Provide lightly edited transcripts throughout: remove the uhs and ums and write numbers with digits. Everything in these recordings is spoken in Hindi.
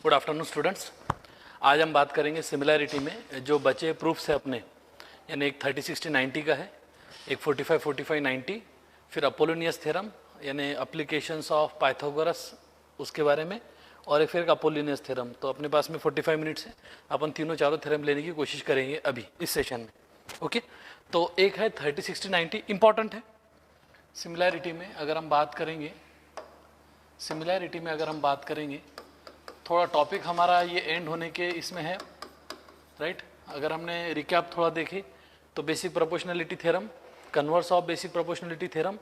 Good afternoon students. आज हम बात करेंगे सिमिलैरिटी में जो बचे प्रूफ्स है अपने, यानी एक 30, 60, 90 का है, एक 45, 45, 90, फिर अपोलोनियस थ्योरम यानी अप्लीकेशंस ऑफ पाइथागोरस उसके बारे में, और एक फिर अपोलोनियस थ्योरम। तो अपने पास में 45 मिनट्स है, अपन तीनों चारों थ्योरम लेने की कोशिश करेंगे अभी इस सेशन में। ओके, तो एक है 30, 60, 90, इंपॉर्टेंट है। सिमिलैरिटी में अगर हम बात करेंगे, थोड़ा टॉपिक हमारा ये एंड होने के इसमें है, राइट। अगर हमने रिकैप थोड़ा देखे तो basic proportionality theorem, converse of basic proportionality theorem,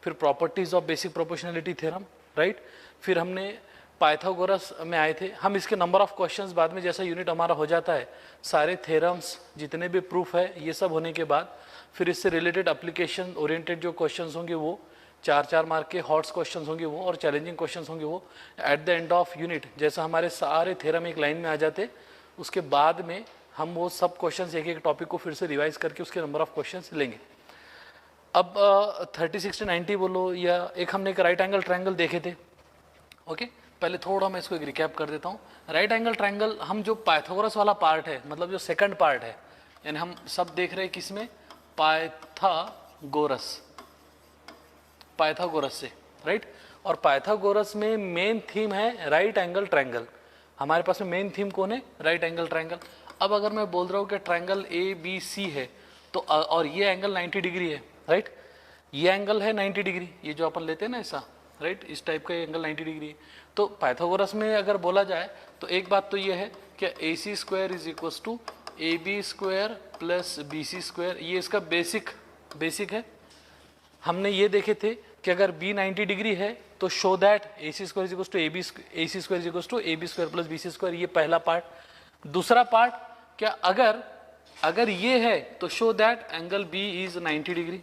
फिर properties of basic proportionality theorem, right. फिर हमने पाइथागोरस में आए थे हम। इसके नंबर ऑफ क्वेश्चंस बाद में जैसा यूनिट हमारा हो जाता है, सारे थ्योरम्स जितने भी प्रूफ है ये सब होने के बाद फिर इससे रिलेटेड एप्लीकेशन ओरिएंटेड जो क्वेश्चंस होंगे वो 4-4 मार्क के हॉट्स क्वेश्चंस होंगे वो, और चैलेंजिंग क्वेश्चंस होंगे वो at the end of unit. जैसा हमारे सारे थ्योरम एक लाइन में आ जाते, उसके बाद में हम वो सब क्वेश्चंस एक एक टॉपिक को फिर से रिवाइज करके उसके नंबर ऑफ क्वेश्चंस लेंगे। अब 30, 60, 90 बोलो, या एक हमने एक राइट एंगल ट्रायंगल देखे थे। ओके, पहले थोड़ा मैं इसको एक रिकैप कर देता हूँ। राइट एंगल ट्रायंगल हम जो पाइथागोरस वाला पार्ट है, मतलब जो सेकंड पार्ट है, यानी हम सब देख रहे हैं किसमें, पाइथागोरस से, राइट। और पाइथागोरस में मेन थीम है राइट एंगल ट्रायंगल। हमारे पास में मेन थीम कौन है, राइट एंगल ट्रायंगल। अब अगर मैं बोल रहा हूँ कि ट्रायंगल ABC है तो और ये एंगल 90 डिग्री है, राइट। ये एंगल है 90 डिग्री, ये जो अपन लेते हैं ना ऐसा, राइट, इस टाइप का एंगल 90 डिग्री है। तो पाइथागोरस में अगर बोला जाए तो एक बात तो ये है कि AC² is equal to AB² plus BC², ये इसका बेसिक है। हमने ये देखे थे कि अगर B 90 डिग्री है तो show that AC² is equal to AC² is equal to AB² plus BC², ये पहला पार्ट। दूसरा पार्ट क्या, अगर ये है तो show that angle B is 90 degree,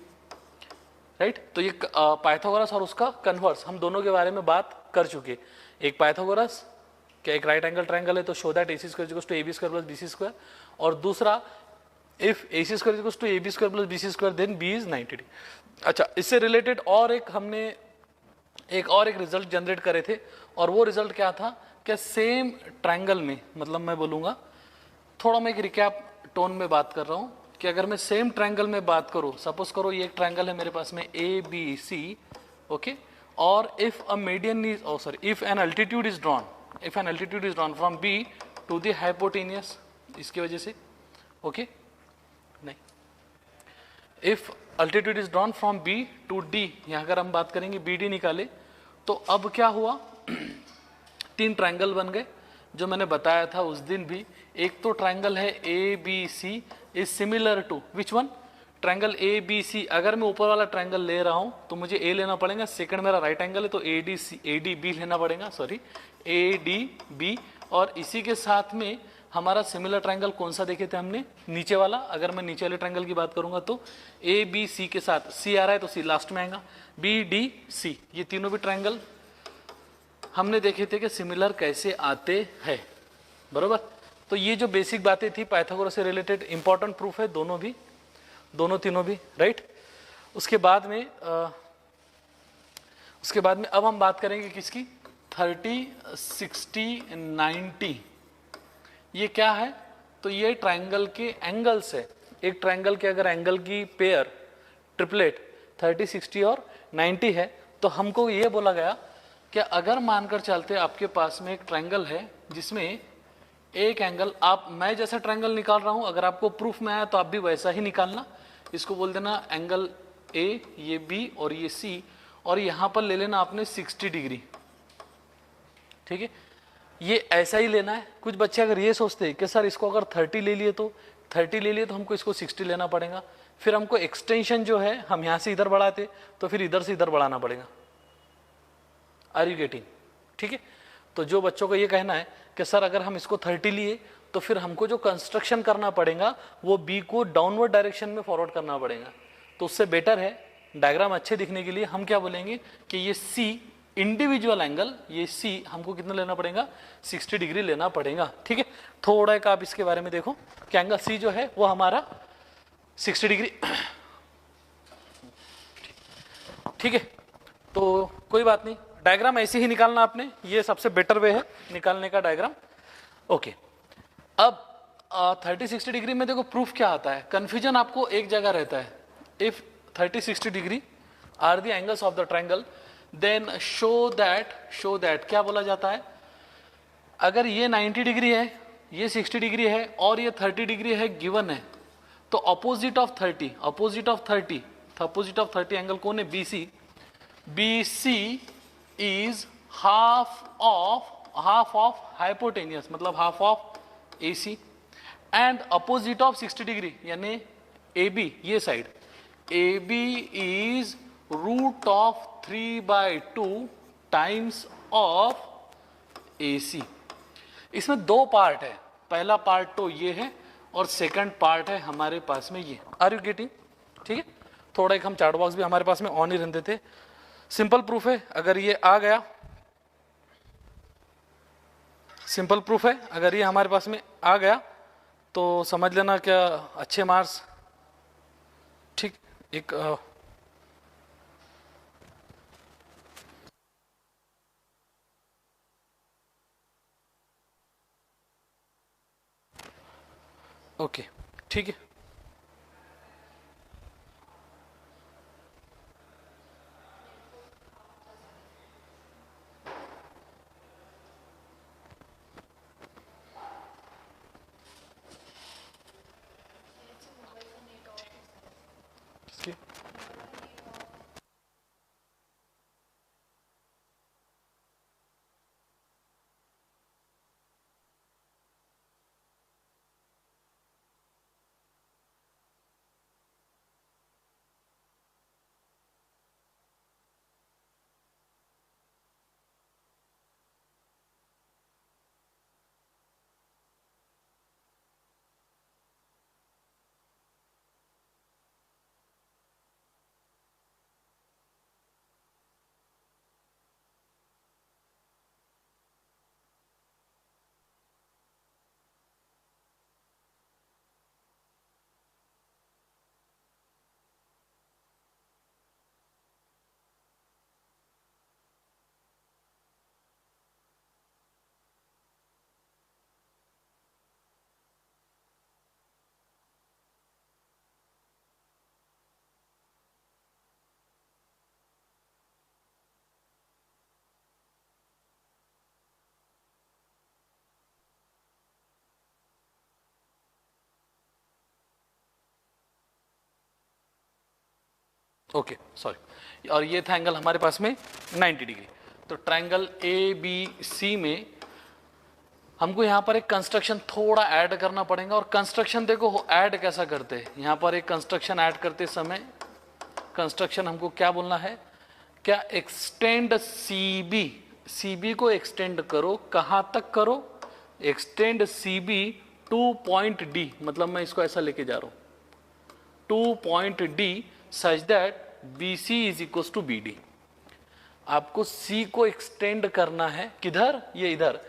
right. तो ये पाइथागोरस और उसका कन्वर्स हम दोनों के बारे में बात कर चुके। एक पाइथागोरस क्या एक राइट एंगल ट्रायंगल है तो show that AC² is equal to AB² plus BC², और दूसरा if AC² is equal to AB² plus BC² then B is 90 degree. अच्छा, इससे रिलेटेड और एक हमने एक रिजल्ट जनरेट करे थे, और वो रिजल्ट क्या था कि सेम ट्रायंगल में, मतलब मैं बोलूँगा थोड़ा मैं एक रिकैप टोन में बात कर रहा हूँ कि अगर मैं सेम ट्रायंगल में बात करूँ, सपोज करो ये एक ट्रायंगल है मेरे पास में ABC, ओके, और if an altitude is drawn from B to the hypotenuse, इसकी वजह से, ओके, नहीं, if altitude is drawn from B to D, यहाँ अगर हम बात करेंगे BD निकाले तो अब क्या हुआ, 3 ट्रायंगल बन गए जो मैंने बताया था उस दिन भी। एक तो ट्रायंगल है ABC is similar to which one, triangle ABC। अगर मैं ऊपर वाला ट्रायंगल ले रहा हूं तो मुझे A लेना पड़ेगा, सेकंड मेरा राइट एंगल है तो ADB लेना पड़ेगा, ADB। और इसी के साथ में हमारा सिमिलर ट्रायंगल कौन सा देखे थे हमने, नीचे वाला। अगर मैं नीचे वाले ट्रायंगल की बात करूंगा तो ABC के साथ C आ रहा है तो C लास्ट में आएगा, BDC। ये तीनों भी ट्रायंगल हमने देखे थे कि सिमिलर कैसे आते हैं, बरोबर। तो ये जो बेसिक बातें थी पाइथागोरस से रिलेटेड, इंपॉर्टेंट प्रूफ है दोनों तीनों भी, राइट। उसके बाद में अब हम बात करेंगे किसकी, 30, 60, 90। ये क्या है, तो ये ट्रायंगल के एंगल्स है। एक ट्रायंगल के अगर एंगल की पेयर ट्रिपलेट 30, 60 और 90 है तो हमको ये बोला गया कि अगर मानकर चलते आपके पास में एक ट्रायंगल है जिसमें एक एंगल, मैं जैसा ट्रायंगल निकाल रहा हूं, अगर आपको प्रूफ में आया तो आप भी वैसा ही निकालना। इसको बोल देना एंगल A, ये B और ये C, और यहां पर ले लेना आपने 60 डिग्री, ठीक है। ये ऐसा ही लेना है। कुछ बच्चे अगर ये सोचते हैं कि सर इसको अगर 30 ले लिए तो हमको इसको 60 लेना पड़ेगा, फिर हमको एक्सटेंशन जो है हम यहां से इधर बढ़ाते तो फिर इधर से इधर बढ़ाना पड़ेगा। आर यू गेटिंग, ठीक है। तो जो बच्चों को ये कहना है कि सर अगर हम इसको 30 लिए तो फिर हमको जो कंस्ट्रक्शन करना पड़ेगा वो B को डाउनवर्ड डायरेक्शन में फॉरवर्ड करना पड़ेगा, तो उससे बेटर है डायग्राम अच्छे दिखने के लिए हम क्या बोलेंगे कि ये C इंडिविजुअल एंगल, ये C हमको कितना लेना पड़ेगा, 60 डिग्री लेना पड़ेगा, ठीक है। थोड़ा एक आप इसके बारे में देखो कि एंगल C जो है वो हमारा 60 डिग्री, ठीक है। तो कोई बात नहीं, डायग्राम ऐसे ही निकालना आपने, ये सबसे बेटर वे है निकालने का डायग्राम। ओके, अब 30-60 डिग्री में देखो प्रूफ क्या आता है, कंफ्यूजन आपको एक जगह रहता है। If 30-60 degree are the angles of the triangle then show that क्या बोला जाता है, अगर ये 90 डिग्री है, ये 60 डिग्री है और ये 30 डिग्री है गिवन है, तो अपोजिट ऑफ 30 एंगल कौन है, BC is half of hypotenuse, मतलब half of AC, and opposite of 60 degree यानी AB, ये side AB is root of 3/2 times of AC। इसमें दो पार्ट है, पहला पार्ट तो ये है और सेकंड पार्ट है हमारे पास में ये। Are you getting? ठीक है, थोड़ा एक हम चार्ट बॉक्स भी हमारे पास में ऑन ही रहते थे। सिंपल प्रूफ है, अगर ये आ गया, सिंपल प्रूफ है, अगर ये हमारे पास में आ गया तो समझ लेना क्या अच्छे मार्क्स। ठीक, एक ओके, ठीक है। ओके, सॉरी, और ये था एंगल हमारे पास में 90 डिग्री। तो ट्रायंगल ABC में हमको यहाँ पर एक कंस्ट्रक्शन थोड़ा ऐड करना पड़ेगा, और कंस्ट्रक्शन देखो ऐड कैसा करते हैं। यहाँ पर एक कंस्ट्रक्शन ऐड करते समय कंस्ट्रक्शन हमको क्या बोलना है, क्या एक्सटेंड CB को एक्सटेंड करो, कहाँ तक करो, extend CB to point D, मतलब मैं इसको ऐसा लेके जा रहा हूँ, to point D such that BC is equal to BD। आपको C को एक्सटेंड करना है, किधर, ये इधर।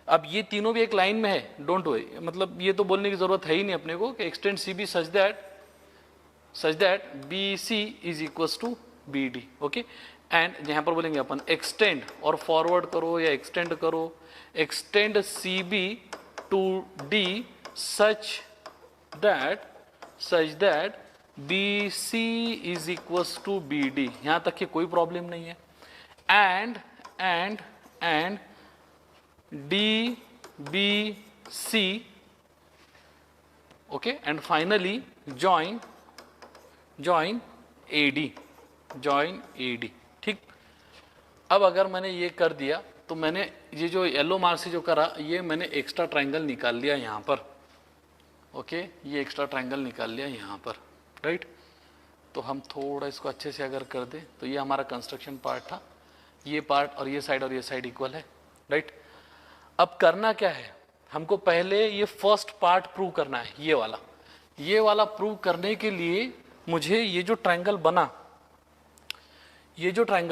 अब ये तीनों भी एक लाइन में है, डोंट वरी, मतलब ये तो बोलने की जरूरत है ही नहीं अपने को कि extend CB such that BC is equal to BD। Okay, and यहां पर बोलेंगे अपन एक्सटेंड, और फॉरवर्ड करो या एक्सटेंड करो, extend CB to D such that BC is equal to BD। यहां तक कि कोई प्रॉब्लम नहीं है। And DBC, okay, and finally join AD। ठीक, अब अगर मैंने ये कर दिया तो मैंने ये जो येलो मार्क से जो करा, ये मैंने एक्स्ट्रा ट्रायंगल निकाल लिया यहां पर। ओके, ये एक्स्ट्रा ट्रायंगल निकाल लिया यहां पर, राइट। तो हम थोड़ा इसको अच्छे से अगर कर दें तो ये हमारा कंस्ट्रक्शन पार्ट था, ये पार्ट और ये साइड इक्वल है, राइट। अब करना क्या है, हमको पहले ये फर्स्ट पार्ट प्रूव करना है, ये वाला प्रूव करने के लिए मुझे ये जो ट्रायंगल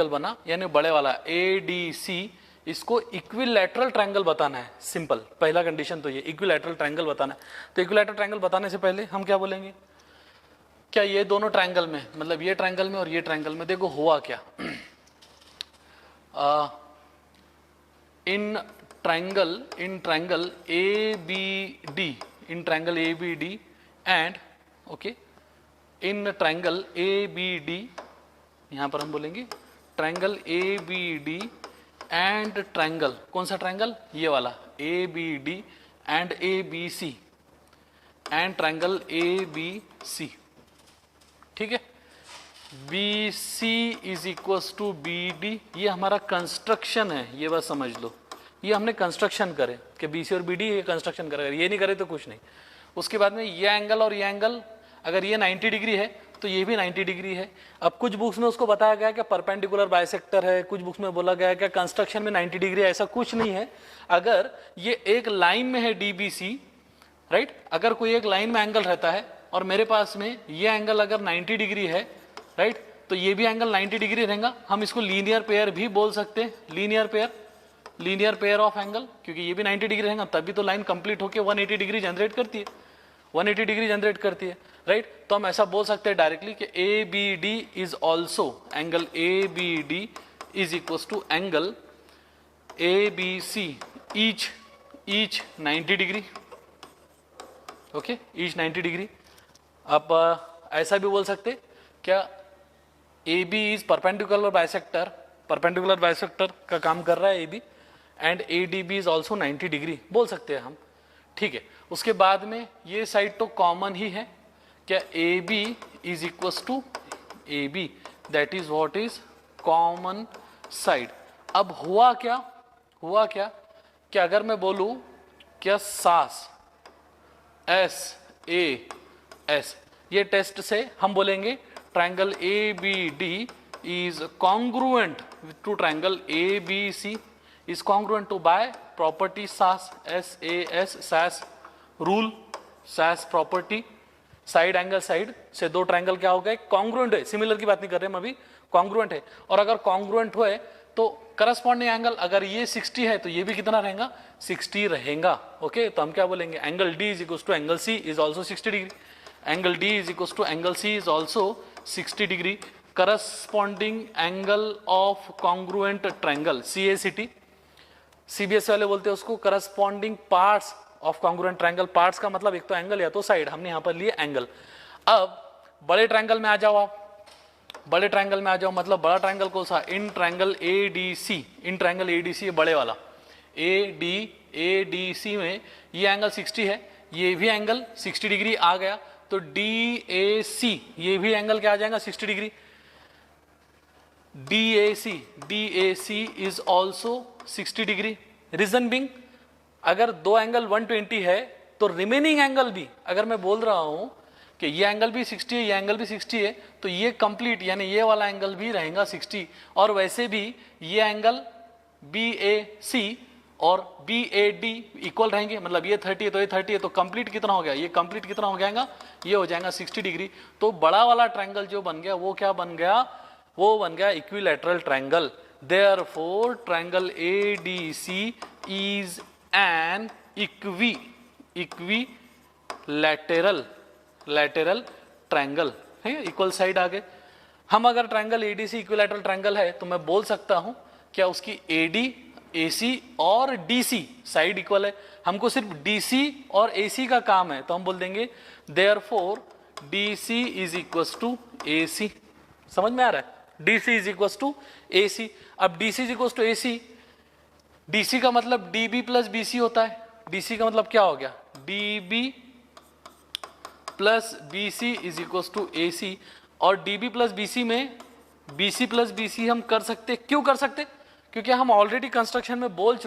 बना यानी बड़े वाला ADC, इसको इक्विलैटरल ट्रायंगल बताना है। सिंपल, पहला कंडीशन तो ये इक्विलैटरल ट्रायंगल बताना है। तो इक्विलैटरल ट्रायंगल बताने से पहले हम क्या बोलेंगे, क्या ये दोनों ट्रायंगल में, मतलब ये ट्रायंगल में और ये ट्रायंगल में देखो हुआ क्या, in triangle ABD, in triangle ABD and okay, in triangle ABD, यहां पर हम बोलेंगे ट्रायंगल ABD एंड ट्रायंगल, कौन सा ट्रायंगल, ये वाला ABD and ABC and triangle ABC, ठीक है। BC is equals to BD, ये हमारा कंस्ट्रक्शन है, ये बस समझ लो, ये हमने कंस्ट्रक्शन करे कि BC और BD ये कंस्ट्रक्शन करे, ये नहीं करे तो कुछ नहीं। उसके बाद में ये एंगल और ये एंगल, अगर ये 90 डिग्री है तो ये भी 90 डिग्री है। अब कुछ बुक्स में उसको बताया गया कि परपेंडिकुलर बाइसेक्टर है, कुछ बुक्स में बोला गया है कि कंस्ट्रक्शन में 90 डिग्री, ऐसा कुछ नहीं है। अगर ये एक लाइन में है DBC, राइट, अगर कोई एक लाइन में एंगल रहता है और मेरे पास में ये एंगल अगर 90 डिग्री है, राइट, तो ये भी एंगल 90 डिग्री रहेगा। हम इसको लीनियर पेयर भी बोल सकते हैं, लीनियर पेयर ऑफ एंगल, क्योंकि ये भी 90 डिग्री रहेगा, तभी तो लाइन कंप्लीट होकर 180 डिग्री जनरेट करती है, 180 डिग्री जनरेट करती है, राइट। तो हम ऐसा बोल सकते हैं डायरेक्टली कि ABD is also, angle ABD is equal to angle ABC, each 90 degree, okay, each 90 degree. अब ऐसा भी बोल सकते क्या, AB इज परपेंडिकुलर बाइसेक्टर का काम कर रहा है AB, and ADB is also 90 degree बोल सकते हैं हम, ठीक है। उसके बाद में ये साइड तो कॉमन ही है, क्या AB is equals to AB, that is what is common side. अब हुआ क्या कि अगर मैं बोलूं क्या SAS ये टेस्ट से हम बोलेंगे triangle ABD is congruent to triangle ABC, is congruent to by property SAS rule, SAS property, side angle side से दो ट्रायंगल क्या हो गए, कॉन्ग्रुएंट है, सिमिलर की बात नहीं कर रहे हम अभी, कॉन्ग्रुएंट है। और अगर कॉन्ग्रुएंट हुए तो करस्पॉन्डिंग एंगल, अगर ये 60 है तो ये भी कितना रहेगा, 60 रहेगा, ओके। तो हम क्या बोलेंगे, angle D is equal to angle C is also 60 degree, angle D is equal to angle C is also 60 degree. Corresponding angle of congruent triangle, CACT, CBS वाले बोलते हैं उसको corresponding parts of congruent triangle. Parts का मतलब एक तो एंगल या तो साइड, हमने यहां पर लिए एंगल। अब बड़े ट्रायंगल में आ जाओ आप, बड़े ट्रायंगल में आ जाओ, मतलब बड़ा ट्रायंगल कौन सा, in triangle ADC, in triangle ADC बड़े वाला ADC में ये एंगल 60 है, ये भी एंगल 60 डिग्री आ गया, तो DAC ये भी एंगल क्या आ जाएगा, 60 degree. DAC is also 60 degree. Reason being, अगर दो एंगल 120 है तो रिमेनिंग एंगल भी, अगर मैं बोल रहा हूं कि ये एंगल भी 60 है, ये एंगल भी 60 है, तो ये कंप्लीट यानी ये वाला एंगल भी रहेगा 60, और वैसे भी ये एंगल BAC और BAD इक्वल रहेंगे, मतलब ये 30 है तो ये 30 है, तो कंप्लीट कितना हो गया, ये कंप्लीट कितना हो जाएगा, ये हो जाएगा 60 डिग्री। तो बड़ा वाला ट्रायंगल जो बन गया वो क्या बन गया, वो बन गया equilateral triangle. Therefore triangle ADC is an lateral triangle है, इक्वल साइड आ गए हम। अगर ट्रायंगल ADC इक्विलैटरल ट्रायंगल है तो मैं बोल सकता हूं क्या उसकी AD, AC और DC साइड इक्वल है। हमको सिर्फ DC और AC का काम है, तो हम बोल देंगे therefore DC is equal to AC। समझ में आ रहा है, DC is equal to AC। अब DC is equal to AC, DC का मतलब DB प्लस BC होता है। DC का मतलब क्या हो गया, DB plus BC is equal to AC। और DB प्लस BC में BC प्लस BC हम कर सकते, क्यों कर सकते, क्योंकि हम ऑलरेडी कंस्ट्रक्शन में बोल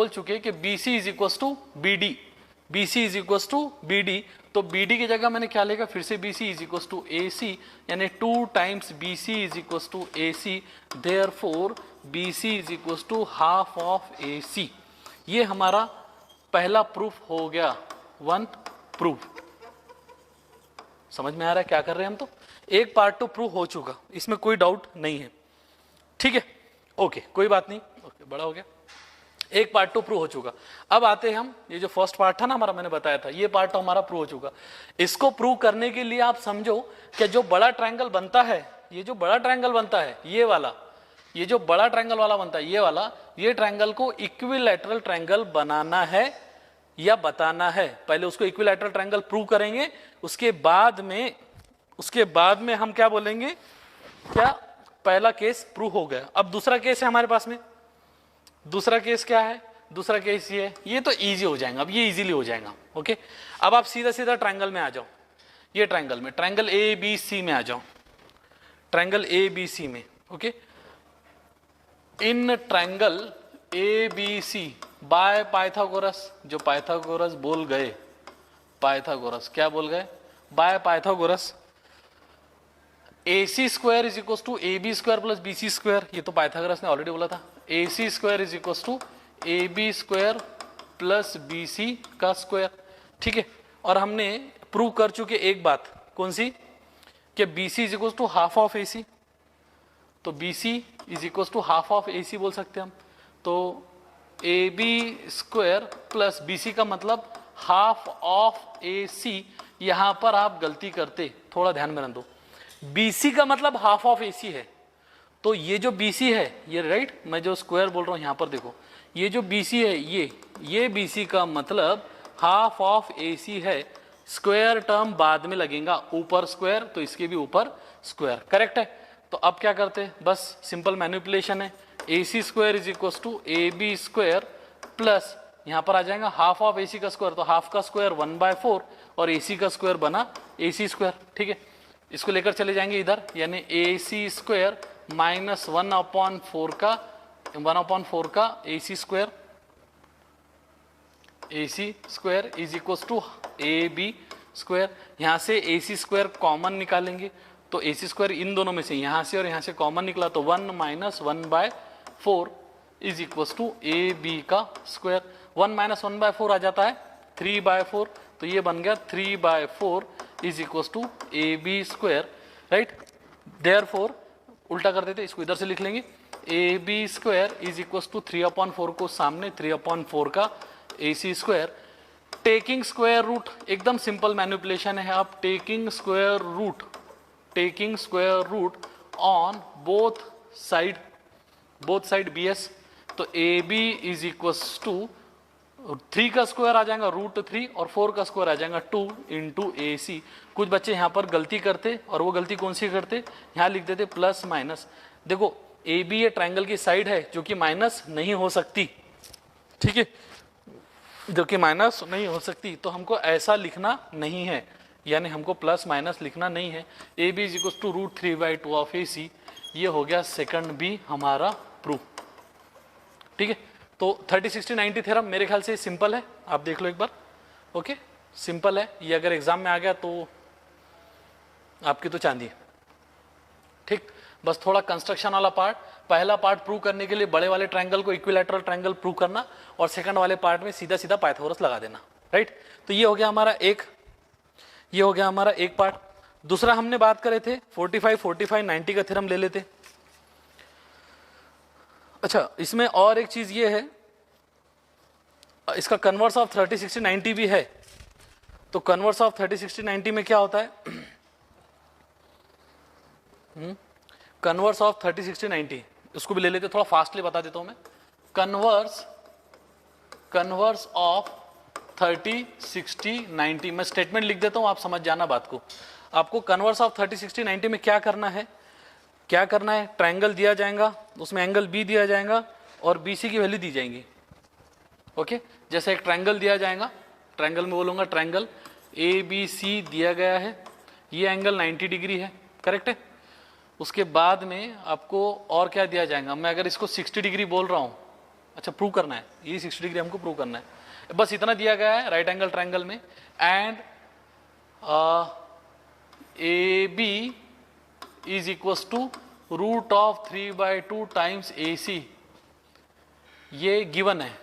चुके कि BC is equal to BD, BC is equal to BD। तो BD की जगह मैंने क्या लेगा, फिर से BC is equal to AC, यानी 2 times BC is equal to AC। Therefore BC is equal to half of AC। ये हमारा पहला प्रूफ हो गया, 1 प्रूफ। समझ में आ रहा है क्या कर रहे हैं हम, तो एक पार्ट तो प्रूफ हो चुका, इसमें कोई डाउट नहीं है, ठीक है, ओके, कोई बात नहीं, ओके, बड़ा हो गया, एक पार्ट तो प्रूव हो चुका। अब आते हैं हम, ये जो फर्स्ट पार्ट था ना हमारा, मैंने बताया था, ये पार्ट तो हमारा प्रूव हो चुका। इसको प्रूव करने के लिए आप समझो कि जो बड़ा ट्रायंगल बनता है, ये जो बड़ा ट्रायंगल बनता है, ये वाला, ये जो बड़ा ट्रायंगल वाला बनता है ये वाला, ये ट्रायंगल को इक्विलैटरल ट्रायंगल बनाना है या बताना है। पहले उसको इक्विलैटरल ट्रायंगल प्रूव करेंगे, उसके बाद में हम क्या बोलेंगे, क्या पहला केस प्रूव हो गया। अब दूसरा केस है हमारे पास में, दूसरा केस क्या है, दूसरा केस ये तो इजी हो जाएगा, अब ये इजीली हो जाएगा। ओके, अब आप सीधा सीधा ट्रायंगल में आ जाओ, ये ट्रायंगल में, ट्रायंगल ए बी सी में आ जाओ, ट्रायंगल ए बी सी में। Okay, in triangle A B C by Pythagoras, जो पाइथागोरस बोल गए, पाइथागोरस क्या बोल गए, by Pythagoras, A C square is equal to A B square plus B C square, ये तो पाइथागोरस ने ऑलरेडी बोला था। A C square is equal to A B square plus B C का स्क्वायर, ठीक है। और हमने प्रूव कर चुके एक बात, कौन सी, कि B C is equal to half of A C, तो B C is equal to half of A C बोल सकते हैं हम। तो A B square plus B C का मतलब हाफ ऑफ ए सी, यहां पर आप गलती करते, थोड़ा ध्यान में रख दो, BC का मतलब हाफ ऑफ AC है, तो ये जो BC है ये, राइट, मैं जो स्क्वायर बोल रहा हूं यहां पर देखो, ये जो BC है ये BC का मतलब हाफ ऑफ AC है। स्क्वायर टर्म बाद में लगेगा, ऊपर स्क्वायर तो इसके भी ऊपर स्क्वायर, करेक्ट है। तो अब क्या करते हैं, बस सिंपल मैनिपुलेशन है, AC square is equal to AB square plus यहां पर आ जाएगा हाफ ऑफ AC का स्क्वायर, तो हाफ का स्क्वायर 1/4 और AC का स्क्वायर बना AC स्क्वायर, ठीक है। इसको लेकर चले जाएंगे इधर, यानी AC स्क्वायर माइनस 1/4 का AC square, AC square is equal to AB square. यहां से AC स्क्वायर कॉमन निकालेंगे, तो AC स्क्वायर इन दोनों में से, यहां से और यहां से कॉमन निकला, तो 1 minus 1/4 is equal to AB का स्क्वायर। 1 माइनस 1/4 आ जाता है 3/4, तो ये बन गया 3/4 is equal to AB square, right. Therefore उल्टा कर देते, इसको इधर से लिख लेंगे, AB square is equal to 3/4 को सामने, 3/4 का AC स्क्वायर। टेकिंग स्क्वायर रूट, एकदम सिंपल मैनिपुलेशन है, आप taking square root on both side BS, तो AB इज इक्वल टू 3 का स्क्वायर आ जाएगा √3 और 4 का स्क्वायर आ जाएगा 2 इंटू AC। कुछ बच्चे यहाँ पर गलती करते, और वो गलती कौन सी करते, यहाँ लिख देते प्लस माइनस। देखो AB ये ट्रायंगल की साइड है जो कि माइनस नहीं हो सकती, ठीक है, जो कि माइनस नहीं हो सकती, तो हमको ऐसा लिखना नहीं है, यानी हमको प्लस माइनस लिखना नहीं है। AB is equal to √3/2 of AC, ये हो गया सेकंड भी हमारा प्रूफ, ठीक है। तो 30, 60, 90 थ्योरम मेरे ख्याल से सिंपल है, आप देख लो एक बार। ओके, सिंपल है ये, अगर एग्जाम में आ गया तो आपकी तो चांदी, ठीक। बस थोड़ा कंस्ट्रक्शन वाला पार्ट, पहला पार्ट प्रूव करने के लिए बड़े वाले ट्रायंगल को इक्विलैटरल ट्रायंगल प्रूव करना, और सेकंड वाले पार्ट में सीधा सीधा पाइथागोरस लगा देना, राइट। तो ये हो गया हमारा एक पार्ट। दूसरा हमने बात करे थे 45, 45, 90 का थ्योरम ले लेते। अच्छा, इसमें और एक चीज ये है, इसका कन्वर्स ऑफ 30, 60, 90 भी है। तो कन्वर्स ऑफ 30, 60, 90 में क्या होता है, कन्वर्स ऑफ 30, 60, 90, इसको भी ले लेते, थोड़ा फास्टली बता देता हूं मैं। कन्वर्स ऑफ 30, 60, 90, मैं स्टेटमेंट लिख देता हूं, आप समझ जाना बात को। आपको कन्वर्स ऑफ 30, 60, 90 में क्या करना है, ट्रायंगल दिया जाएगा, उसमें एंगल B दिया जाएगा और BC की वैल्यू दी जाएंगी। ओके, जैसे एक ट्रायंगल दिया जाएगा, ट्रायंगल में बोलूंगा ट्रायंगल ABC दिया गया है, ये एंगल 90 डिग्री है, करेक्ट है। उसके बाद में आपको और क्या दिया जाएगा, मैं अगर इसको 60 डिग्री बोल रहा हूं, अच्छा प्रूव करना है, ये 60 डिग्री हमको प्रूव करना है, बस इतना दिया गया है राइट एंगल ट्रायंगल में। And AB is equal to √3/2 times AC, ये गिवन है,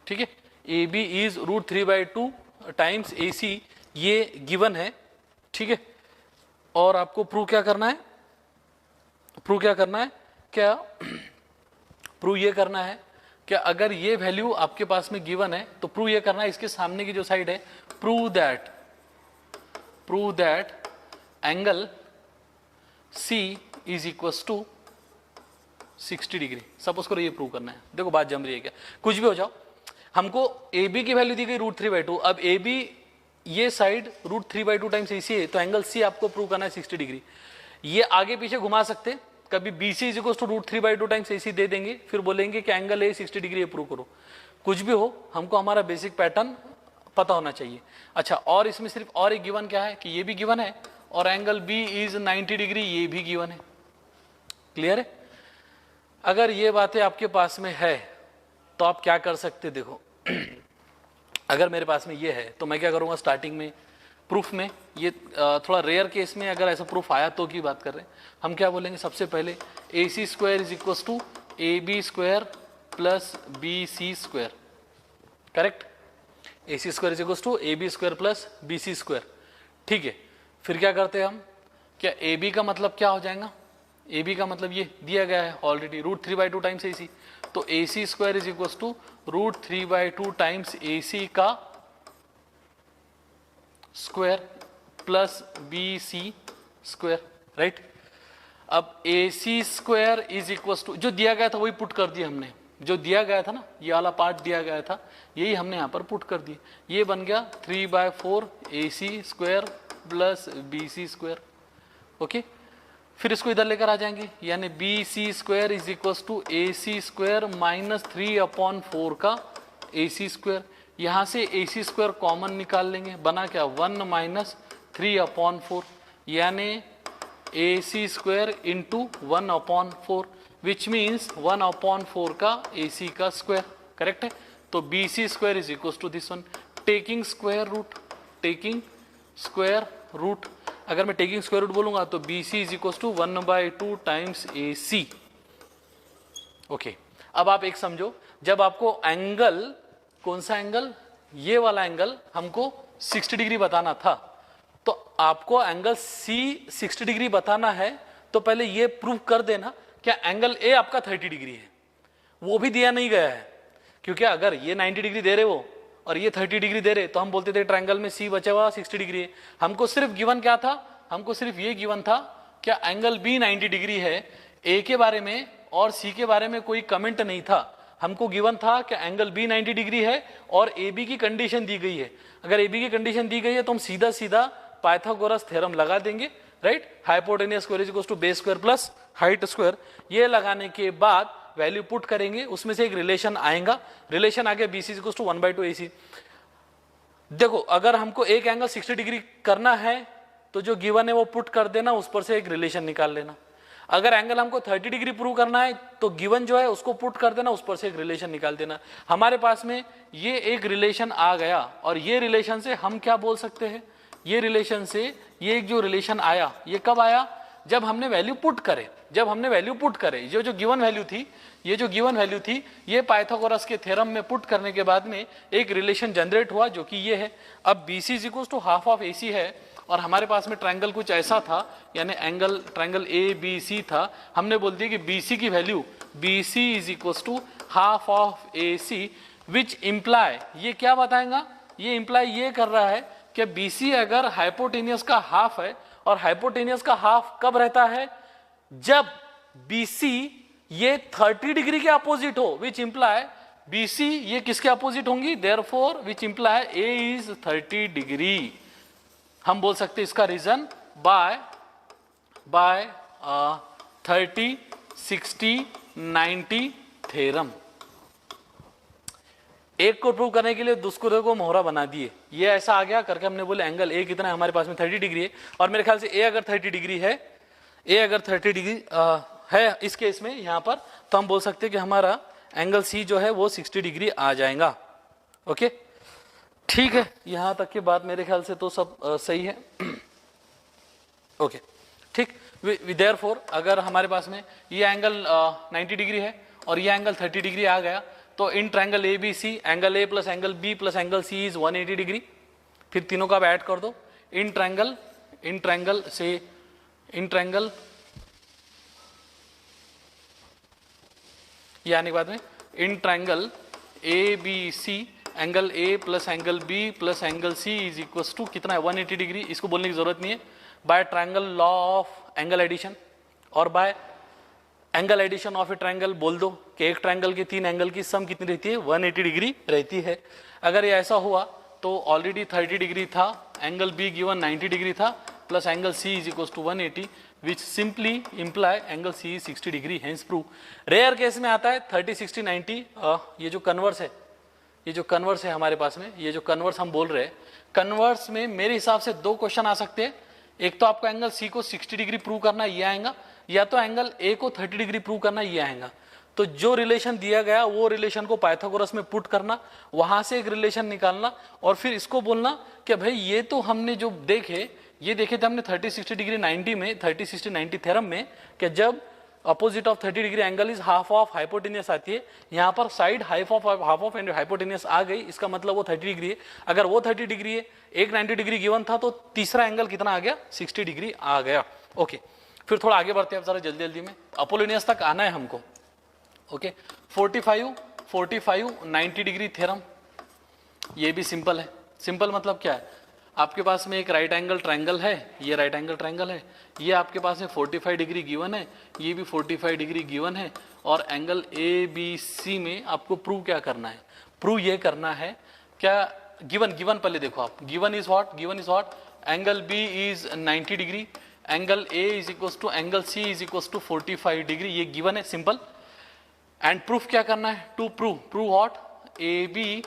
ठीक है। AB इज √3/2 टाइम्स AC, ये गिवन है, ठीक है। और आपको प्रूव क्या करना है, प्रूव ये करना है कि अगर ये वैल्यू आपके पास में गिवन है तो प्रूव ये करना है, इसके सामने की जो साइड है, prove that C is equal to 60 degree. Suppose करो ये प्रूव करना है, देखो बात जम रही है क्या, कुछ भी हो जाओ, हमको ए बी की वैल्यू दी गई √3/2। अब ए बी ये साइड √3/2 टाइम्स AC है, तो एंगल C आपको प्रूव करना है 60 डिग्री। ये आगे पीछे घुमा सकते, कभी BC is equal to √3/2 times AC दे देंगे, फिर बोलेंगे कि एंगल A 60 डिग्री प्रूव करो। कुछ भी हो, हमको हमारा बेसिक पैटर्न पता होना चाहिए। अच्छा, और इसमें सिर्फ और एक गिवन क्या है कि ये भी गिवन है और एंगल B इज 90 डिग्री, ये भी गिवन है। क्लियर है? अगर ये बातें आपके पास में है तो आप क्या कर सकते, देखो अगर मेरे पास में ये है तो मैं क्या करूंगा, स्टार्टिंग में प्रूफ में, ये थोड़ा रेयर केस में अगर ऐसा प्रूफ आया तो की बात कर रहे हैं, हम क्या बोलेंगे, सबसे पहले AC² is equal to AB² plus BC²। Correct? AC² is equal to AB² plus BC²। ठीक है, फिर क्या करते हैं हम, क्या AB का मतलब क्या हो जाएगा, AB का मतलब ये दिया गया है ऑलरेडी √3/2 टाइम्स AC, तो AC² is equal to √3/2 times AC का स्क्वायर प्लस BC²। राइट? अब AC² इज इक्वल टू, जो दिया गया था वही पुट कर दिया हमने, जो दिया गया था ना, ये वाला पार्ट दिया गया था, यही हमने यहाँ पर पुट कर दिया, ये बन गया 3/4 AC² प्लस BC²। ओके, फिर इसको इधर लेकर आ जाएंगे, यानी BC² is equal to AC² minus 3/4 का AC²। यहाँ से AC² कॉमन निकाल लेंगे, बना क्या, 1 माइनस 3/4, यानी AC² इंटू 1/4, विच मीन्स 1/4 का AC का स्क्वायर। करेक्ट है? तो BC² is equal to this one, taking square root, taking square root. अगर मैं टेकिंग स्क्वायर रूट बोलूंगा तो BC is equal to 1/2 times AC। Okay, अब आप एक समझो, जब आपको एंगल, कौन सा एंगल, ये वाला एंगल हमको 60 डिग्री बताना था, तो आपको एंगल C 60 डिग्री बताना है, तो पहले ये प्रूव कर देना क्या एंगल A आपका 30 डिग्री है। वो भी दिया नहीं गया है, क्योंकि अगर ये 90 डिग्री दे रहे हो और ये 30 डिग्री दे रहे, तो हम बोलते थे ट्रायंगल में C बचा हुआ 60 डिग्री है। हमको सिर्फ गिवन क्या था, हमको सिर्फ ये गिवन था क्या एंगल B 90 डिग्री है। A के बारे में और C के बारे में कोई कमेंट नहीं था, हमको गिवन था कि एंगल B 90 डिग्री है और AB की कंडीशन दी गई है। अगर AB की कंडीशन दी गई है तो हम सीधा सीधा पाइथागोरस थ्योरम लगा देंगे। Right? Hypotenuse square is equal to base square plus height square. ये लगाने के बाद वैल्यू पुट करेंगे, उसमें से एक रिलेशन आएगा, रिलेशन आ गया BC is equal to 1/2 AC। देखो, अगर हमको एक एंगल 60 डिग्री करना है तो जो गिवन है वो पुट कर देना, उस पर से एक रिलेशन निकाल लेना। अगर एंगल हमको 30 डिग्री प्रूव करना है तो गिवन जो है उसको पुट कर देना, उस पर से एक रिलेशन निकाल देना। हमारे पास में ये एक रिलेशन आ गया, और ये रिलेशन से हम क्या बोल सकते हैं, ये रिलेशन से ये एक जो रिलेशन आया, ये कब आया, जब हमने वैल्यू पुट करे, जब हमने वैल्यू पुट करे, जो गिवन वैल्यू थी, ये जो गिवन वैल्यू थी, ये पाइथागोरस के थ्योरम में पुट करने के बाद में एक रिलेशन जनरेट हुआ, जो कि ये है। अब BC is equal to half of AC है, और हमारे पास में ट्रायंगल कुछ ऐसा था, यानी एंगल ट्रायंगल ABC था। हमने बोल दिया कि BC की value BC is equal to half of AC, which imply, ये क्या बताएगा, ये इम्प्लाई ये कर रहा है कि BC अगर हाइपोटेनियस का हाफ है, और हाइपोटेनियस का हाफ कब रहता है, जब BC ये 30 डिग्री के अपोजिट हो, विच इम्प्लाई BC ये किसके अपोजिट होंगी, therefore which imply A is 30 degree. हम बोल सकते इसका रीजन बाय 30 60 90 थ्योरम। एक को प्रूव करने के लिए दूसरे को मोहरा बना दिए, ये ऐसा आ गया करके हमने बोले एंगल A कितना है, हमारे पास में 30 डिग्री है, और मेरे ख्याल से A अगर 30 डिग्री है, A अगर 30 डिग्री है इस केस में यहाँ पर, तो हम बोल सकते हैं कि हमारा एंगल C जो है वो 60 डिग्री आ जाएगा। ओके, ठीक है, यहाँ तक की बात मेरे ख्याल से तो सब सही है। ओके, ठीक। देयरफॉर अगर हमारे पास में ये एंगल 90 डिग्री है और ये एंगल 30 डिग्री आ गया, तो इन triangle ABC angle A plus angle B plus angle C is 180 degree. फिर तीनों का आप ऐड कर दो, इन ट्रायंगल ये आने के बाद में in triangle ABC angle A plus angle B plus angle C is equal to कितना है 180 डिग्री, इसको बोलने की जरूरत नहीं है, by triangle law of angle addition और by angle addition of a triangle बोल दो कि एक ट्रायंगल के 3 एंगल की सम कितनी रहती है 180 डिग्री रहती है। अगर ये ऐसा हुआ तो ऑलरेडी 30 डिग्री था, एंगल बी गिवन 90 डिग्री था, plus angle C is equal to 180 which simply imply angle C is 60 degree, hence prove. Rare case में आता है 30 60 90, ये जो कन्वर्स है, ये जो कन्वर्स है हमारे पास में, ये जो कन्वर्स हम बोल रहे हैं, कन्वर्स में मेरे हिसाब से 2 क्वेश्चन आ सकते हैं। एक तो आपको एंगल सी को 60 डिग्री प्रूव करना ये आएगा, या तो एंगल ए को 30 डिग्री प्रूव करना ये आएगा। तो जो रिलेशन दिया गया वो रिलेशन को पाइथागोरस में पुट करना, वहां से एक रिलेशन निकालना और फिर इसको बोलना कि भाई ये तो हमने जो ये देखे थे हमने 30 60 डिग्री 90 में, 30 60 90 थ्योरम में, कि जब opposite of 30 degree angle is half of hypotenuse आती है, यहाँ पर side half of and hypotenuse आ गई, इसका मतलब वो 30 डिग्री है। अगर वो 30 डिग्री है, एक 90 डिग्री गिवन था, तो तीसरा एंगल कितना आ गया 60 डिग्री आ गया। ओके, फिर थोड़ा आगे बढ़ते हैं जरा जल्दी जल्दी में, अपोलोनियस तक आना है हमको। ओके, 45 90 डिग्री थ्योरम, ये भी सिंपल है। सिंपल मतलब क्या है, आपके पास में एक राइट एंगल ट्रायंगल है, ये राइट एंगल ट्रायंगल है, ये आपके पास में 45 डिग्री गिवन है, ये भी 45 डिग्री गिवन है, और एंगल ए बी सी में आपको प्रूव क्या करना है, प्रूव ये करना है क्या, गिवन पहले देखो आप, given is what, angle B is 90 degree, angle A is equal to angle C is equal to 45 degree, ये गिवन है सिंपल। एंड प्रूफ क्या करना है, to prove what, A B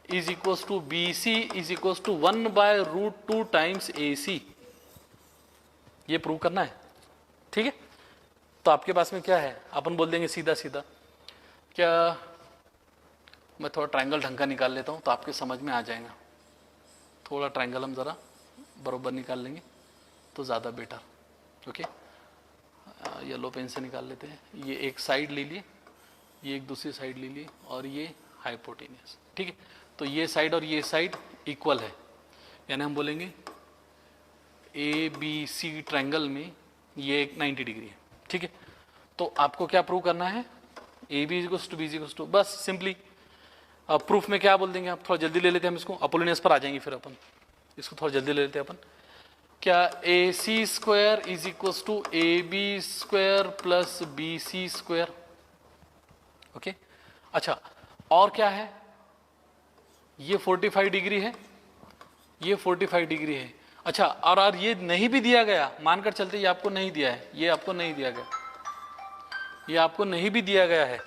is equal to B C is equal to 1/√2 times A C, ये प्रूव करना है। ठीक है, तो आपके पास में क्या है, अपन बोल देंगे सीधा सीधा, क्या मैं थोड़ा ट्रायंगल ढंग का निकाल लेता हूं तो आपके समझ में आ जाएगा। थोड़ा ट्रायंगल हम जरा बरोबर निकाल लेंगे तो ज़्यादा बेटर। ओके, येलो पेन से निकाल लेते हैं। ये एक साइड ले लिए, ये एक दूसरी साइड ले लिए, और ये हाइपोटेनियस। ठीक है, तो ये साइड और ये साइड इक्वल है, यानी हम बोलेंगे ए बी सी ट्रायंगल में ये एक 90 डिग्री है। ठीक है, तो आपको क्या प्रूव करना है, A B equals to B equals to, बस सिंपली। अब प्रूफ में क्या बोल देंगे आप, थोड़ा जल्दी ले लेते हैं हम इसको, अपोलोनियस पर आ जाएंगे फिर अपन, इसको थोड़ा जल्दी ले लेते हैं अपन। क्या A C square is equals to A B square plus B C square. Okay, अच्छा, और क्या है, ये 45 डिग्री है, ये 45 डिग्री है। अच्छा, और ये नहीं भी दिया गया, मानकर चलते ये आपको नहीं दिया है, ये आपको नहीं दिया गया, ये आपको नहीं भी दिया गया है।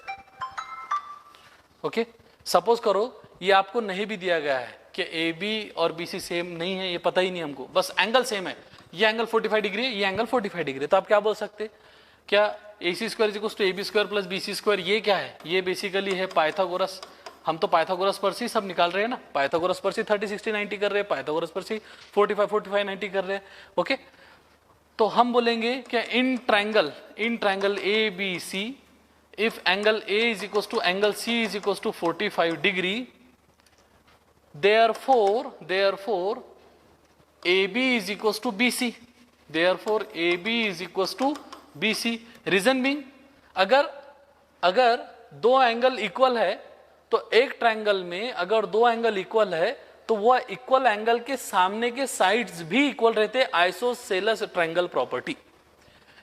ओके, सपोज करो ये आपको नहीं भी दिया गया है कि ए बी और बी सी सेम नहीं है, ये पता ही नहीं हमको, बस एंगल सेम है, ये एंगल 45 डिग्री है, ये एंगल 45 डिग्री है, तो आप क्या बोल सकते, क्या A C square equal to A B square plus B C square, ये क्या है, ये बेसिकली है पाइथागोरस। हम तो पाइथागोरस पर से सब निकाल रहे हैं ना, पाइथागोरस पर से 30 60 90 कर रहे हैं, पाइथागोरस पर से 45 45 90 कर रहे हैं। ओके, तो हम बोलेंगे कि in triangle A B C, if angle A is equal to angle C is equal to 45 degree, therefore AB is equals to BC, therefore AB is equals to BC। Reason being, अगर दो एंगल इक्वल है, तो एक ट्रायंगल में अगर दो एंगल इक्वल है तो वह इक्वल एंगल के सामने के साइड्स भी इक्वल रहते, आइसोसेलेस ट्रायंगल प्रॉपर्टी।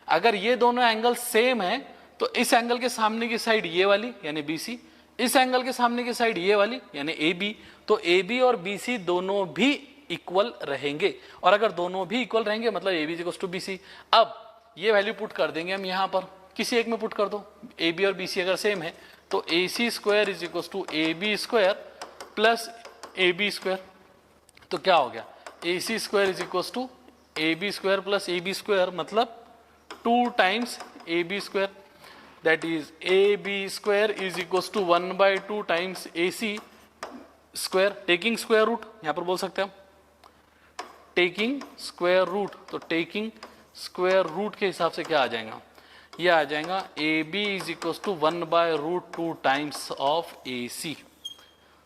अगर ये दोनों एंगल सेम है तो इस एंगल के सामने की साइड ये वाली यानी BC, इस एंगल के सामने की साइड ये वाली यानी AB, तो AB और BC दोनों भी इक्वल रहेंगे, और अगर दोनों भी इक्वल रहेंगे मतलब AB इक्वल्स टू BC। अब ये वैल्यू पुट कर देंगे हम यहाँ पर, किसी एक में पुट कर दो, AB और BC अगर सेम है तो AC square is equals to AB square plus AB square, तो क्या हो गया, AC square is equals to AB square plus AB square, मतलब 2 times AB square, that is AB square is equals to 1/2 times AC square, taking square root, यहाँ पर बोल सकते हैं हम taking square root, तो taking square root के हिसाब से क्या आ जाएगा, ये आ जाएगा AB is equals to 1/√2 times of AC,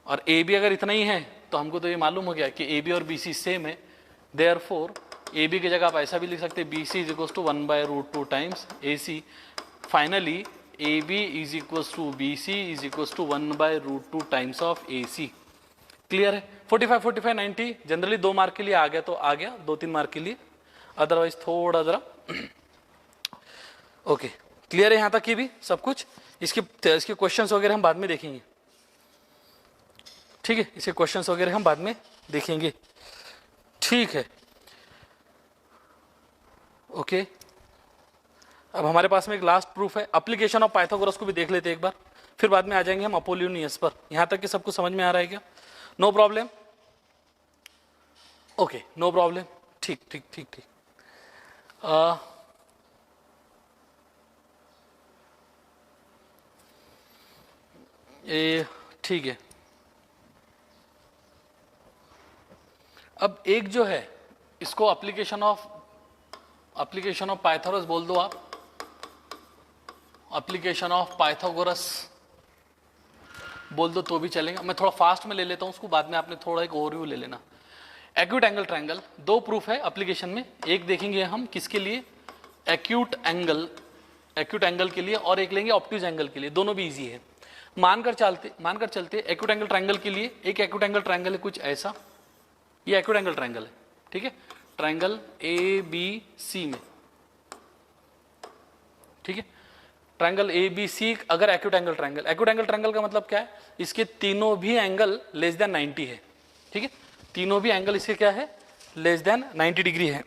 और AB अगर इतना ही है तो हमको तो ये मालूम हो गया कि AB और BC सेम है, therefore AB की जगह आप ऐसा भी लिख सकते हैं BC is equals to 1/√2 times AC। Finally, AB is equals to BC is equals to 1/√2 times of AC। Clear है? 45 45 90 जनरली 2 मार्क के लिए आ गया तो आ गया, 2-3 मार्क के लिए, अदरवाइज थोड़ा जरा ओके। क्लियर है यहां तक की भी सब कुछ? इसके क्वेश्चंस वगैरह हम बाद में देखेंगे, ठीक है? इसके क्वेश्चंस वगैरह हम बाद में देखेंगे, ठीक है? ओके। अब हमारे पास में एक लास्ट प्रूफ है, एप्लीकेशन ऑफ पाइथागोरस को भी देख लेते हैं एक बार, फिर बाद में आ जाएंगे हम अपोलोनियस पर। यहां तक कि सबको समझ में आ रहा है क्या? No problem? Okay, no problem, ठीक ठीक ठीक ठीक। ये ठीक है। अब एक जो है इसको एप्लीकेशन ऑफ पाइथागोरस बोल दो आप, एप्लीकेशन ऑफ पाइथागोरस बोल दो तो भी चलेगा। मैं थोड़ा फास्ट में ले लेता हूं उसको, बाद में आपने थोड़ा एक ओवरव्यू ले लेना। एक्यूट एंगल ट्रायंगल, 2 प्रूफ है एप्लीकेशन में, एक देखेंगे हम किसके लिए, एक्यूट एंगल के लिए, और एक लेंगे ऑब्ट्यूज एंगल के लिए। दोनों भी इजी है। मानकर चलते एक्यूट एंगल ट्रायंगल के लिए, एक एक्यूट एंगल ट्रायंगल है कुछ ऐसा, ये एक्यूट एंगल ट्रायंगल है, ठीक है? ट्रायंगल ABC में, ठीक है? ट्रायंगल ABC अगर एक्यूट एंगल ट्रायंगल का मतलब क्या है? इसके तीनों भी एंगल लेस देन 90 है, ठीक है? तीनों भी एंगल इसके क्या है? लेस देन 90 डिग्री है।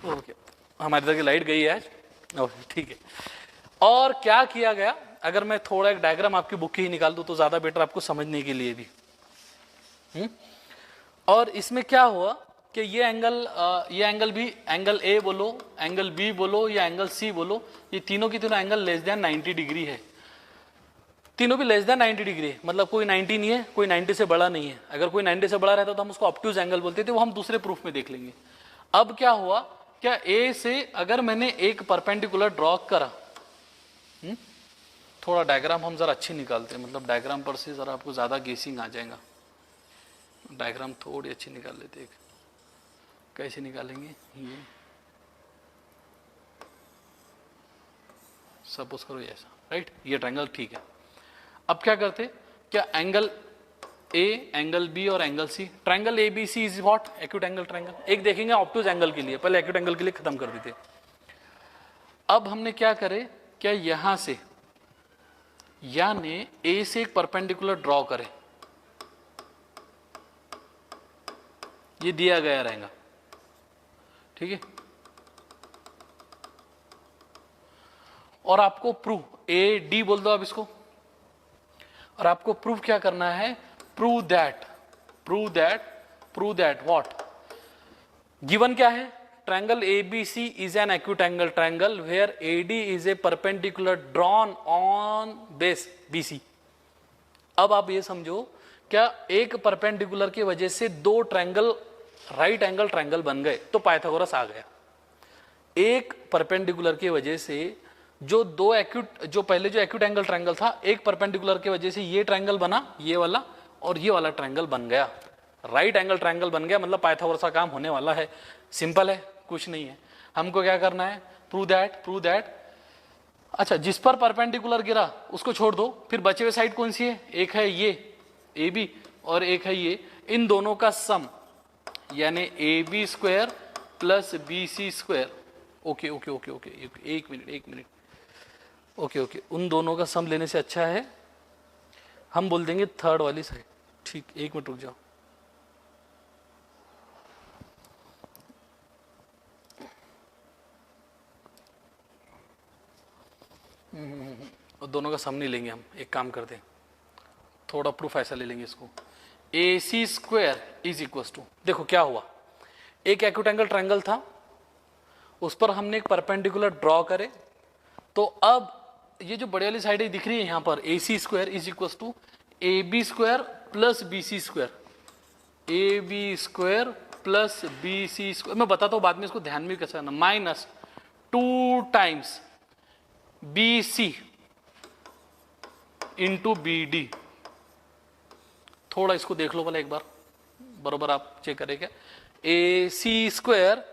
ओके, हमारी तरह की लाइट गई है आज, ओके ठीक है। और क्या किया गया, अगर मैं थोड़ा एक डायग्राम आपकी बुक की ही निकाल दूं तो ज्यादा बेटर आपको समझने के लिए भी। और इसमें क्या हुआ कि ये एंगल भी, एंगल A बोलो, एंगल B बोलो या एंगल C बोलो, ये तीनों की तीनों एंगल लेस देन 90 डिग्री है। तीनों भी लेस देन 90 डिग्री है, मतलब कोई 90 नहीं है, कोई 90 से बड़ा नहीं है। अगर कोई 90 से बड़ा रहता तो हम उसको ऑब्ट्यूज एंगल बोलते थे, वो हम दूसरे प्रूफ में देख लेंगे। अब क्या हुआ, क्या A से अगर मैंने एक परपेंडिकुलर ड्रॉ करा, थोड़ा डायग्राम हम जरा अच्छी निकालते हैं, मतलब डायग्राम पर से जरा आपको ज्यादा गेसिंग आ जाएगा। डायग्राम थोड़ी अच्छी निकाल लेते हैं। कैसे निकालेंगे? ये सपोज करो ऐसा, राइट? ये ट्रायंगल ठीक है। अब क्या करते, क्या एंगल A, एंगल B और angle C, triangle ABC is what? Acute angle triangle. एक देखेंगे ऑब्ट्यूज एंगल के लिए, पहले एक्यूट एंगल के लिए खत्म कर देते। अब हमने क्या करे, क्या यहां से यानी A से एक परपेंडिकुलर ड्रॉ करें, ये दिया गया रहेगा, ठीक है? और आपको प्रूव, AD बोल दो आप इसको, और आपको प्रूव क्या करना है, प्रूव दैट व्हाट गिवन क्या है, triangle ABC is an acute angle triangle where AD is a perpendicular drawn on base BC। अब आप ये समझो, क्या एक परपेंडिकुलर की वजह से 2 ट्रायंगल राइट एंगल ट्रायंगल बन गए तो पाइथागोरस आ गया। एक परपेंडिकुलर की वजह से जो पहले जो एक्यूट एंगल ट्रायंगल था, एक परपेंडिकुलर की वजह से ये ट्रायंगल बना, ये वाला, और ये वाला ट्रायंगल बन गया, राइट एंगल ट्रायंगल बन गया, मतलब पाइथागोरस का काम होने वाला है। सिंपल है, कुछ नहीं है। हमको क्या करना है, प्रूव दैट। अच्छा, जिस पर परपेंडिकुलर गिरा उसको छोड़ दो, फिर बचे हुए साइड कौन सी है, एक है ये AB और एक है ये, इन दोनों का सम यानी AB square plus BC square. Okay, एक मिनट, ओके, उन दोनों का सम लेने से अच्छा है हम बोल देंगे थर्ड वाली साइड, ठीक? एक मिनट रुक जाओ। और दोनों का सम नहीं लेंगे हम, एक काम करते हैं, थोड़ा प्रूफ ऐसा ले लेंगे इसको, AC square is equal to, देखो क्या हुआ, एक एक्यूट एंगल ट्रायंगल था, उस पर हमने एक परपेंडिकुलर ड्रॉ करे, तो अब ये जो बड़े वाली साइड दिख रही है यहां पर, AC square is equal to AB square plus BC square, AB square plus BC square. मैं बताता हूं बाद में, इसको ध्यान में कैसे करना, minus 2 times BC into BD। थोड़ा इसको देख लो भला एक बार, बरोबर आप चेक करेंगे। AC square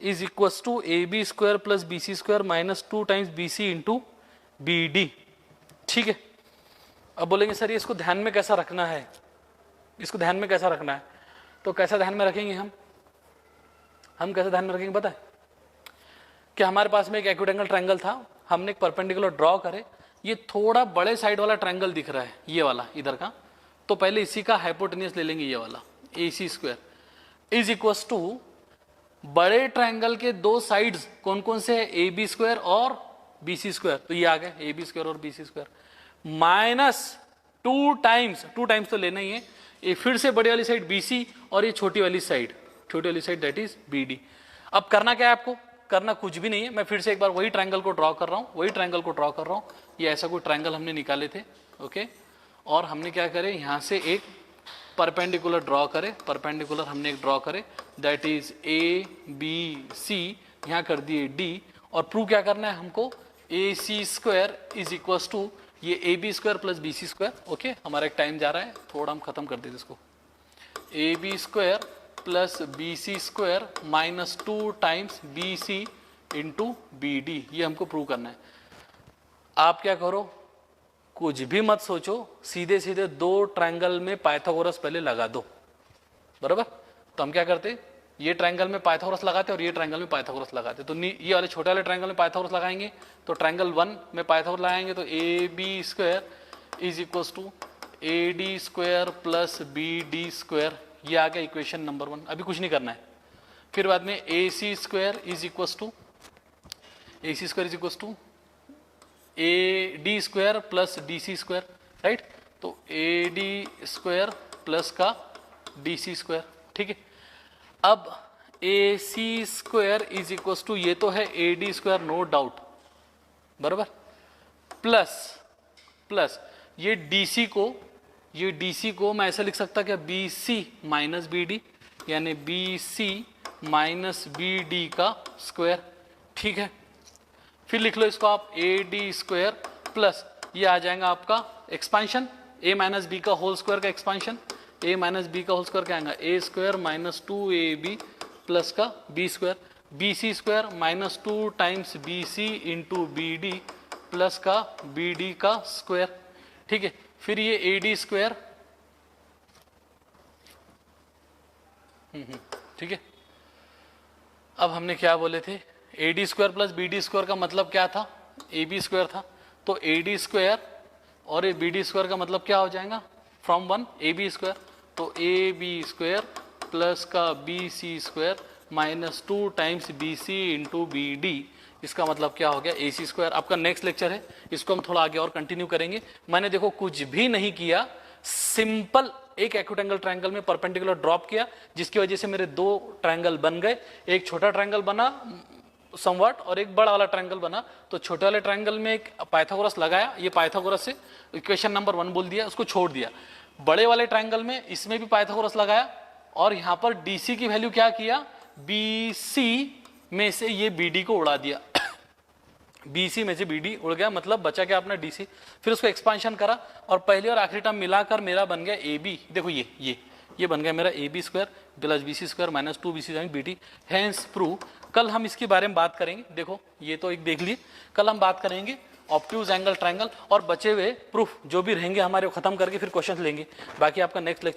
is equal to AB square plus BC square minus 2 times BC into BD, ठीक है? अब बोलेंगे सर ये इसको ध्यान में कैसा रखना है, इसको ध्यान में कैसा रखना है, तो कैसा ध्यान में रखेंगे हम कैसे ध्यान में रखेंगे पता है कि हमारे पास में एक एक्यूट एंगल ट्रायंगल था, हमने एक परपेंडिकुलर ड्रॉ करे, ये थोड़ा बड़े साइड वाला ट्रायंगल दिख रहा है ये वाला इधर का, तो पहले इसी का हाइपोटेन्यूस ले लेंगे, ये वाला AC square is equals to बड़े ट्रायंगल के दो साइड्स कौन कौन से है, AB स्क्वायर और BC स्क्वायर, तो ये आ गए AB स्क्वायर और BC स्क्वायर माइनस 2 टाइम्स तो लेना ही है, ये फिर से बड़ी वाली साइड BC और ये छोटी वाली साइड दैट इज BD। अब करना क्या है आपको, करना कुछ भी नहीं है, मैं फिर से एक बार वही ट्रायंगल को ड्रॉ कर रहा हूँ, ये ऐसा कोई ट्रायंगल हमने निकाले थे, ओके, और हमने क्या करे, यहाँ से एक परपेंडिकुलर हमने एक ड्रॉ करे दैट इज ABC, यहाँ कर दिए D, और प्रूव क्या करना है हमको, AC square is equals to ये AB square plus BC square, okay, हमारा एक टाइम जा रहा है, थोड़ा हम खत्म कर देते इसको, AB square plus BC square minus 2 times BC into BD, ये हमको प्रूव करना है। आप क्या करो, कुछ भी मत सोचो, सीधे सीधे दो ट्रायंगल में पाइथागोरस पहले लगा दो, बराबर। तो हम क्या करते, ये ट्रायंगल में पाइथागोरस लगाते और ये ट्रायंगल में पाइथागोरस लगाते, तो ये वाले छोटे वाले ट्रायंगल में पाइथागोरस लगाएंगे, तो ट्रायंगल 1 में पाइथागोरस लगाएंगे, तो AB square is equals to AD square plus BD square, ये आ गया इक्वेशन नंबर 1। अभी कुछ नहीं करना है, फिर बाद में AC square is equals to AD square plus DC square, right, तो AD स्क्वायर प्लस का DC स्क्वायर, ठीक है। अब AC square is equals to, ये तो है AD स्क्वायर नो डाउट, बराबर, प्लस ये DC को मैं ऐसा लिख सकता क्या, BC माइनस BD, यानी BC माइनस BD का स्क्वायर, ठीक है। फिर लिख लो इसको आप AD स्क्वायर प्लस ये आ जाएगा आपका एक्सपांशन A माइनस बी का होल स्क्वायर का एक्सपांशन, A माइनस बी का होल स्क्वायर क्या आएगा, A square minus 2AB plus का B square, BC square minus 2 times BC into BD plus का BD का स्क्वायर, ठीक है। फिर ये AD स्क्वायर, ठीक है। अब हमने क्या बोले थे, AD square plus BD square का मतलब क्या था, AB स्क्वायर था, तो AD स्क्वायर और ये BD स्क्वायर का मतलब क्या हो जाएगा, फ्रॉम 1 AB स्क्वायर, तो AB स्क्वायर प्लस का BC square minus 2 times BC into BD, इसका मतलब क्या हो गया, AC स्क्वायर। आपका नेक्स्ट लेक्चर है, इसको हम थोड़ा आगे और कंटिन्यू करेंगे। मैंने देखो कुछ भी नहीं किया, सिंपल एक एक्यूट एंगल ट्रायंगल में परपेंडिकुलर ड्रॉप किया, जिसकी वजह से मेरे दो ट्रायंगल बन गए, एक छोटा ट्रायंगल बना समवट और एक बड़ा वाला ट्रायंगल बना। तो छोटे वाले ट्रायंगल में एक पाइथागोरस लगाया, ये पाइथागोरस से इक्वेशन नंबर 1 बोल दिया, उसको छोड़ दिया। बड़े वाले ट्रायंगल में इसमें भी पाइथागोरस लगाया और यहाँ पर DC की वैल्यू क्या किया, BC में से ये BD को उड़ा दिया BC में से BD उड़ गया, मतलब बचा क्या अपना DC। फिर उसको एक्सपांशन करा और पहले और आखिरी टर्म मिलाकर मेरा बन गया AB। देखो ये बन गया मेरा AB square plus BC square minus 2BC BD, hence prove. कल हम इसके बारे में बात करेंगे, देखो ये तो एक देख लिए, कल हम बात करेंगे ऑब्ट्यूज एंगल ट्रायंगल और बचे हुए प्रूफ जो भी रहेंगे हमारे खत्म करके फिर क्वेश्चन लेंगे। बाकी आपका नेक्स्ट लेक्चर